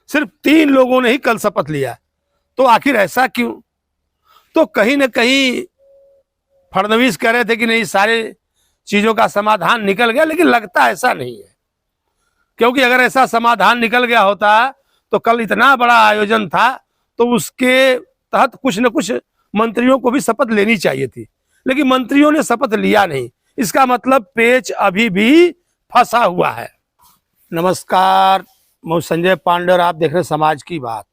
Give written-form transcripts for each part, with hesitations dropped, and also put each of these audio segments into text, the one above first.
सिर्फ 3 लोगों ने ही कल शपथ लिया। तो आखिर ऐसा क्यों? तो कहीं ना कहीं फडणवीस कह रहे थे कि नहीं सारे चीजों का समाधान निकल गया, लेकिन लगता ऐसा नहीं है। क्योंकि अगर ऐसा समाधान निकल गया होता तो कल इतना बड़ा आयोजन था, तो उसके तहत कुछ न कुछ मंत्रियों को भी शपथ लेनी चाहिए थी, लेकिन मंत्रियों ने शपथ लिया नहीं। इसका मतलब पेच अभी भी फंसा हुआ है। नमस्कार, मैं संजय पांडे और आप देख रहे हैं समाज की बात।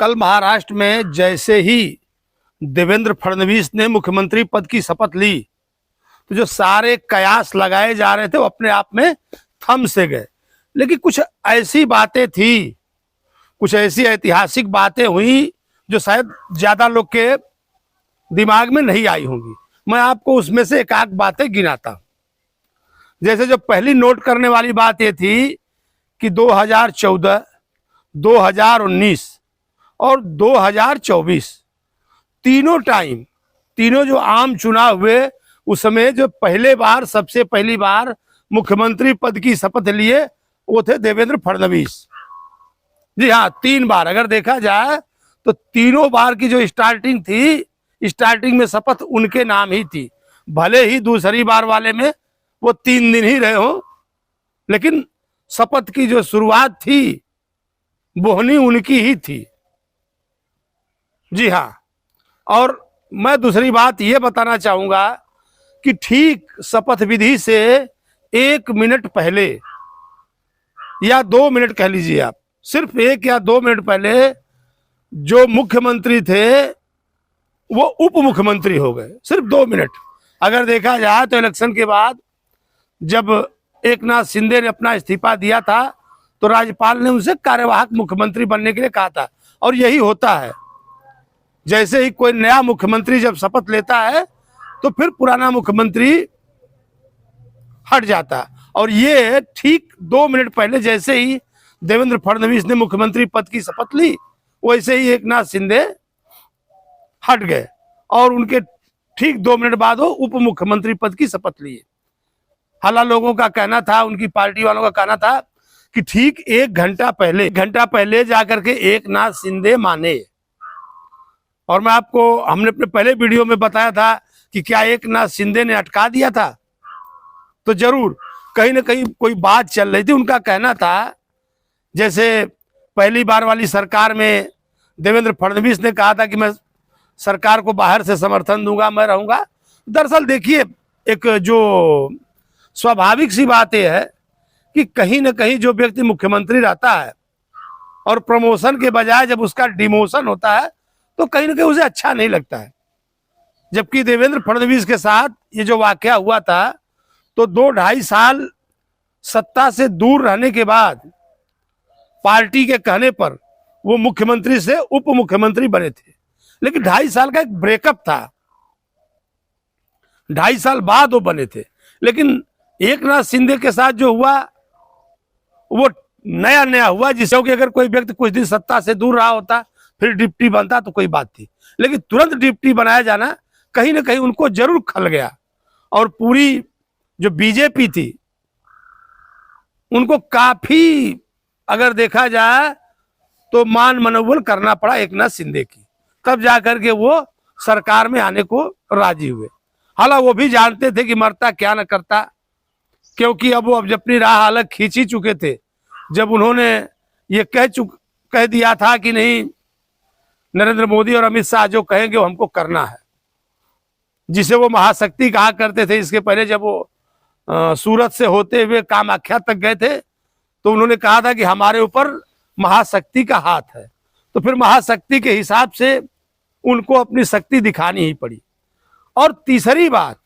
कल महाराष्ट्र में जैसे ही देवेंद्र फडणवीस ने मुख्यमंत्री पद की शपथ ली, तो जो सारे कयास लगाए जा रहे थे वो अपने आप में थम से गए। लेकिन कुछ ऐसी बातें थी, कुछ ऐसी ऐतिहासिक बातें हुई जो शायद ज्यादा लोग के दिमाग में नहीं आई होंगी। मैं आपको उसमें से एक आध बातें गिनाता हूं। जैसे जो पहली नोट करने वाली बात ये थी कि 2014, 2019 और 2024 तीनों जो आम चुनाव हुए, उस समय जो सबसे पहली बार मुख्यमंत्री पद की शपथ लिए वो थे देवेंद्र फडणवीस। जी हाँ, 3 बार अगर देखा जाए तो तीनों बार की जो स्टार्टिंग थी, स्टार्टिंग में शपथ उनके नाम ही थी। भले ही दूसरी बार वाले में वो 3 दिन ही रहे हो, लेकिन शपथ की जो शुरुआत थी बोहनी उनकी ही थी। जी हाँ, और मैं दूसरी बात ये बताना चाहूंगा कि ठीक शपथ विधि से 1 मिनट पहले या 2 मिनट कह लीजिए आप, सिर्फ 1 या 2 मिनट पहले जो मुख्यमंत्री थे वो उप मुख्यमंत्री हो गए। सिर्फ 2 मिनट। अगर देखा जाए तो इलेक्शन के बाद जब एकनाथ शिंदे ने अपना इस्तीफा दिया था तो राज्यपाल ने उनसे कार्यवाहक मुख्यमंत्री बनने के लिए कहा था, और यही होता है। जैसे ही कोई नया मुख्यमंत्री जब शपथ लेता है तो फिर पुराना मुख्यमंत्री हट जाता है। और ये ठीक 2 मिनट पहले जैसे ही देवेंद्र फडणवीस ने मुख्यमंत्री पद की शपथ ली, वैसे ही एकनाथ शिंदे हट गए और उनके ठीक 2 मिनट बाद वो उप मुख्यमंत्री पद की शपथ लिए। हालांकि लोगों का कहना था, उनकी पार्टी वालों का कहना था कि ठीक 1 घंटा पहले जाकर के एकनाथ शिंदे माने। और मैं आपको, हमने अपने पहले वीडियो में बताया था कि क्या एकनाथ शिंदे ने अटका दिया था, तो जरूर कहीं ना कहीं कोई बात चल रही थी। उनका कहना था जैसे पहली बार वाली सरकार में देवेंद्र फडणवीस ने कहा था कि मैं सरकार को बाहर से समर्थन दूंगा, मैं रहूंगा। दरअसल देखिए, एक जो स्वाभाविक सी बात यह है कि कहीं ना कहीं जो व्यक्ति मुख्यमंत्री रहता है और प्रमोशन के बजाय जब उसका डिमोशन होता है तो कहीं ना कहीं उसे अच्छा नहीं लगता है। जबकि देवेंद्र फडणवीस के साथ ये जो वाकया हुआ था, तो 2-2.5 साल सत्ता से दूर रहने के बाद पार्टी के कहने पर वो मुख्यमंत्री से उप मुख्यमंत्री बने थे। लेकिन 2.5 साल का एक ब्रेकअप था, 2.5 साल बाद वो बने थे। लेकिन एकनाथ शिंदे के साथ जो हुआ वो नया हुआ, जिससे कि अगर कोई व्यक्ति कुछ दिन सत्ता से दूर रहा होता फिर डिप्टी बनता तो कोई बात थी, लेकिन तुरंत डिप्टी बनाया जाना कहीं ना कहीं उनको जरूर खल गया। और पूरी जो बीजेपी थी उनको काफी, अगर देखा जाए तो मान मनोबल करना पड़ा एकनाथ शिंदे की, तब जाकर के वो सरकार में आने को राजी हुए। हालांकि वो भी जानते थे कि मरता क्या न करता, क्योंकि अब वो अपनी राह अलग खींच ही चुके थे। जब उन्होंने ये कह दिया था कि नहीं, नरेंद्र मोदी और अमित शाह जो कहेंगे वो हमको करना है, जिसे वो महाशक्ति कहा करते थे। इसके पहले जब वो सूरत से होते हुए कामाख्या तक गए थे तो उन्होंने कहा था कि हमारे ऊपर महाशक्ति का हाथ है। तो फिर महाशक्ति के हिसाब से उनको अपनी शक्ति दिखानी ही पड़ी। और तीसरी बात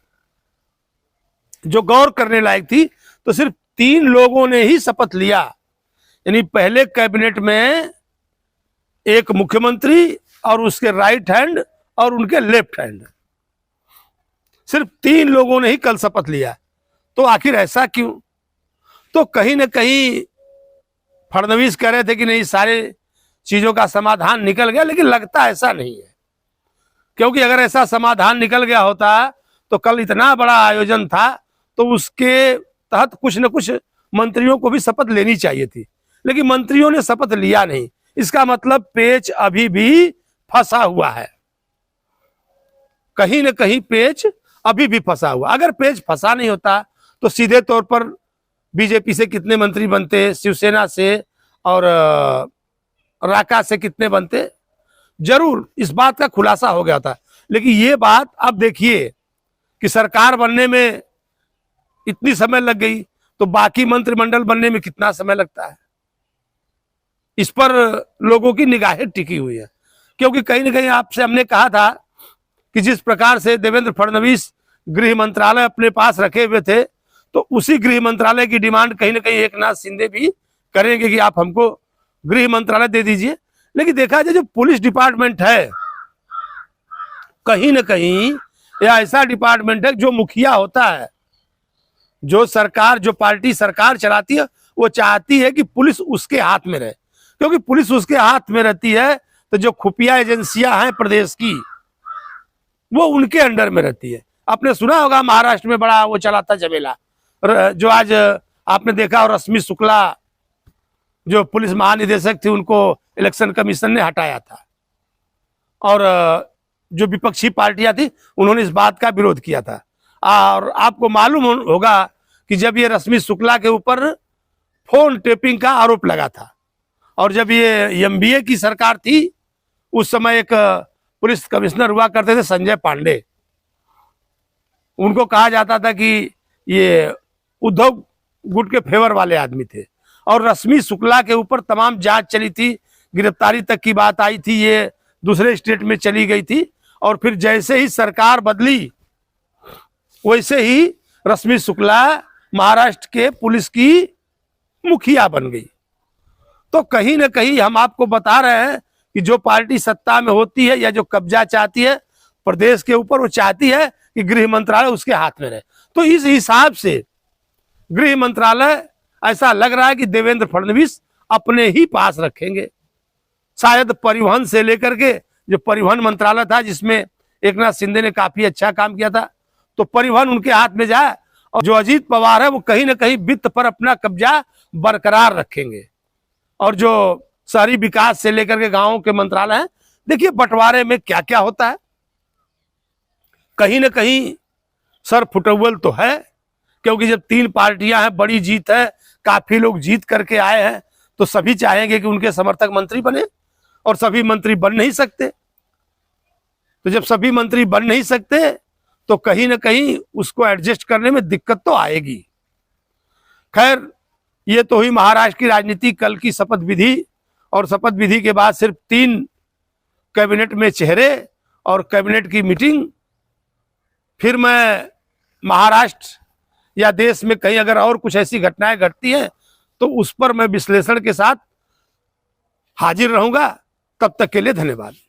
जो गौर करने लायक थी, तो सिर्फ 3 लोगों ने ही शपथ लिया। यानी पहले कैबिनेट में एक मुख्यमंत्री और उसके राइट हैंड और उनके लेफ्ट हैंड, सिर्फ 3 लोगों ने ही कल शपथ लिया। तो आखिर ऐसा क्यों? तो कहीं ना कहीं फडणवीस कह रहे थे कि नहीं सारे चीजों का समाधान निकल गया, लेकिन लगता ऐसा नहीं है। क्योंकि अगर ऐसा समाधान निकल गया होता तो कल इतना बड़ा आयोजन था, तो उसके तहत कुछ न कुछ मंत्रियों को भी शपथ लेनी चाहिए थी। लेकिन मंत्रियों ने शपथ लिया नहीं। इसका मतलब पेच अभी भी फंसा हुआ है, कहीं ना कहीं पेच अभी भी फंसा हुआ। अगर पेच फंसा नहीं होता तो सीधे तौर पर बीजेपी से कितने मंत्री बनते, शिवसेना से और राका से कितने बनते, जरूर इस बात का खुलासा हो गया था। लेकिन ये बात अब देखिए कि सरकार बनने में इतनी समय लग गई, तो बाकी मंत्रिमंडल बनने में कितना समय लगता है, इस पर लोगों की निगाहें टिकी हुई है। क्योंकि कहीं ना कहीं आपसे हमने कहा था कि जिस प्रकार से देवेंद्र फडणवीस गृह मंत्रालय अपने पास रखे हुए थे, तो उसी गृह मंत्रालय की डिमांड कहीं ना कहीं एकनाथ शिंदे भी करेंगे कि आप हमको गृह मंत्रालय दे दीजिए। लेकिन देखा जाए जो पुलिस डिपार्टमेंट है, कहीं ना कहीं यह ऐसा डिपार्टमेंट है जो मुखिया होता है, जो सरकार, जो पार्टी सरकार चलाती है, वो चाहती है कि पुलिस उसके हाथ में रहे। क्योंकि पुलिस उसके हाथ में रहती है तो जो खुफिया एजेंसियां हैं प्रदेश की, वो उनके अंडर में रहती है। आपने सुना होगा महाराष्ट्र में बड़ा वो चला था झमेला, जो आज आपने देखा, और रश्मि शुक्ला जो पुलिस महानिदेशक थी, उनको इलेक्शन कमीशन ने हटाया था, और जो विपक्षी पार्टियां थी उन्होंने इस बात का विरोध किया था। और आपको मालूम होगा कि जब ये रश्मि शुक्ला के ऊपर फोन टेपिंग का आरोप लगा था, और जब ये एमबीए की सरकार थी, उस समय एक पुलिस कमिश्नर हुआ करते थे संजय पांडे, उनको कहा जाता था कि ये उद्धव गुट के फेवर वाले आदमी थे। और रश्मि शुक्ला के ऊपर तमाम जांच चली थी, गिरफ्तारी तक की बात आई थी, ये दूसरे स्टेट में चली गई थी। और फिर जैसे ही सरकार बदली, वैसे ही रश्मि शुक्ला महाराष्ट्र के पुलिस की मुखिया बन गई। तो कहीं ना कहीं हम आपको बता रहे हैं कि जो पार्टी सत्ता में होती है या जो कब्जा चाहती है प्रदेश के ऊपर, वो चाहती है कि गृह मंत्रालय उसके हाथ में रहे। तो इस हिसाब से गृह मंत्रालय ऐसा लग रहा है कि देवेंद्र फडणवीस अपने ही पास रखेंगे। शायद परिवहन से लेकर के, जो परिवहन मंत्रालय था जिसमें एकनाथ शिंदे ने काफी अच्छा काम किया था, तो परिवहन उनके हाथ में जाए। और जो अजीत पवार है वो कहीं ना कहीं वित्त पर अपना कब्जा बरकरार रखेंगे। और जो शहरी विकास से लेकर के गांवों के मंत्रालय हैं, देखिए बंटवारे में क्या क्या होता है। कहीं ना कहीं सर फुटबॉल तो है, क्योंकि जब 3 पार्टियां हैं, बड़ी जीत है, काफी लोग जीत करके आए हैं, तो सभी चाहेंगे कि उनके समर्थक मंत्री बने, और सभी मंत्री बन नहीं सकते। तो जब सभी मंत्री बन नहीं सकते तो कहीं ना कहीं उसको एडजस्ट करने में दिक्कत तो आएगी। खैर, ये तो हुई महाराष्ट्र की राजनीति। कल की शपथ विधि, और शपथ विधि के बाद सिर्फ 3 कैबिनेट में चेहरे और कैबिनेट की मीटिंग। फिर मैं महाराष्ट्र या देश में कहीं अगर और कुछ ऐसी घटनाएं घटती हैं तो उस पर मैं विश्लेषण के साथ हाजिर रहूंगा। तब तक के लिए धन्यवाद।